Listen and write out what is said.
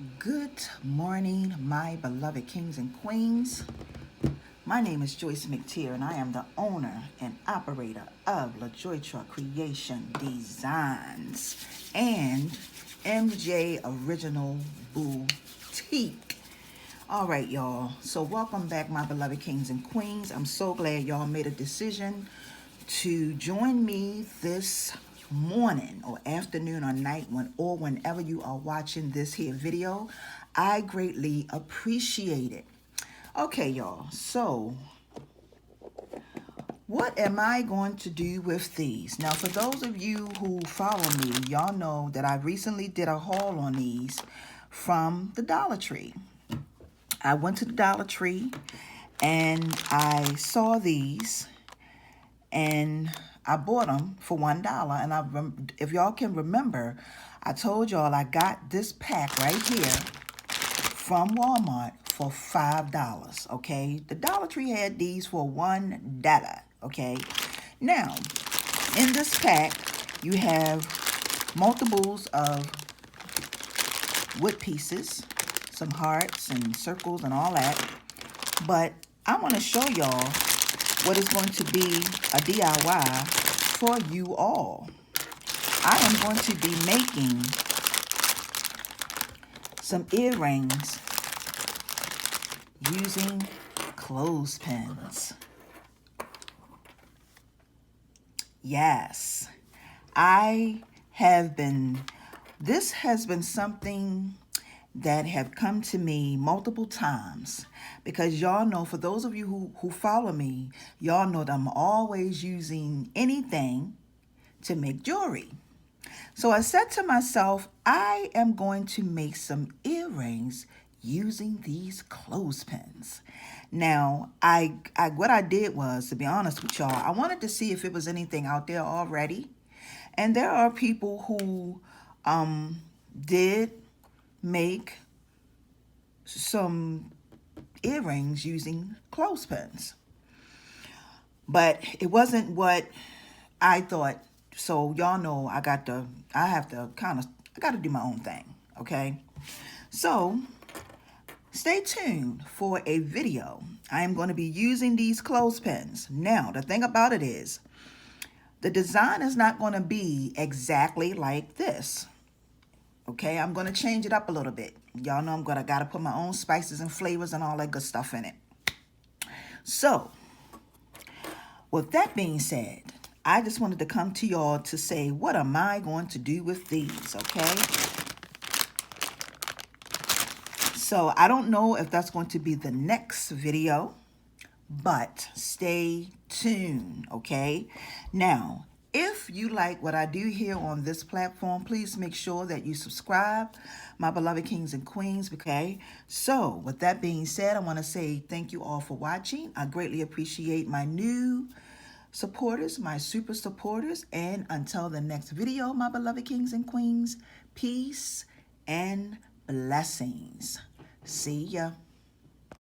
Good morning, my beloved kings and queens. My name is Joyce McTeer, and I am the owner and operator of LaJoytra Creation Designs and MJ Original Boutique. All right, y'all. So welcome back, my beloved kings and queens. I'm so glad y'all made a decision to join me this morning or afternoon or night whenever you are watching this here video. I greatly appreciate it. Okay, y'all. So what am I going to do with these? Now, for those of you who follow me, y'all know that I recently did a haul on these from the Dollar Tree. I went to the Dollar Tree and I saw these and I bought them for $1. And if y'all can remember, I told y'all I got this pack right here from Walmart for $5, okay? The Dollar Tree had these for $1, okay? Now, in this pack, you have multiples of wood pieces, some hearts and circles and all that. But I want to show y'all what is going to be a DIY for you all. I am going to be making some earrings using clothespins. Yes, this has been something that have come to me multiple times because y'all know, for those of you who follow me, y'all know that I'm always using anything to make jewelry. So I said to myself, I am going to make some earrings using these clothespins. Now, what I did was, to be honest with y'all, I wanted to see if it was anything out there already. And there are people who did make some earrings using clothespins, but it wasn't what I thought. So y'all know I got to do my own thing, okay? So stay tuned for a video. I am going to be using these clothespins. Now, the thing about it is, the design is not going to be exactly like this. Okay, I'm going to change it up a little bit. Y'all know I got to put my own spices and flavors and all that good stuff in it. So, with that being said, I just wanted to come to y'all to say, what am I going to do with these, okay? So, I don't know if that's going to be the next video, but stay tuned, okay? Now, if you like what I do here on this platform, please make sure that you subscribe, my beloved kings and queens, okay? So, with that being said, I want to say thank you all for watching. I greatly appreciate my new supporters, my super supporters, and until the next video, my beloved kings and queens, peace and blessings. See ya.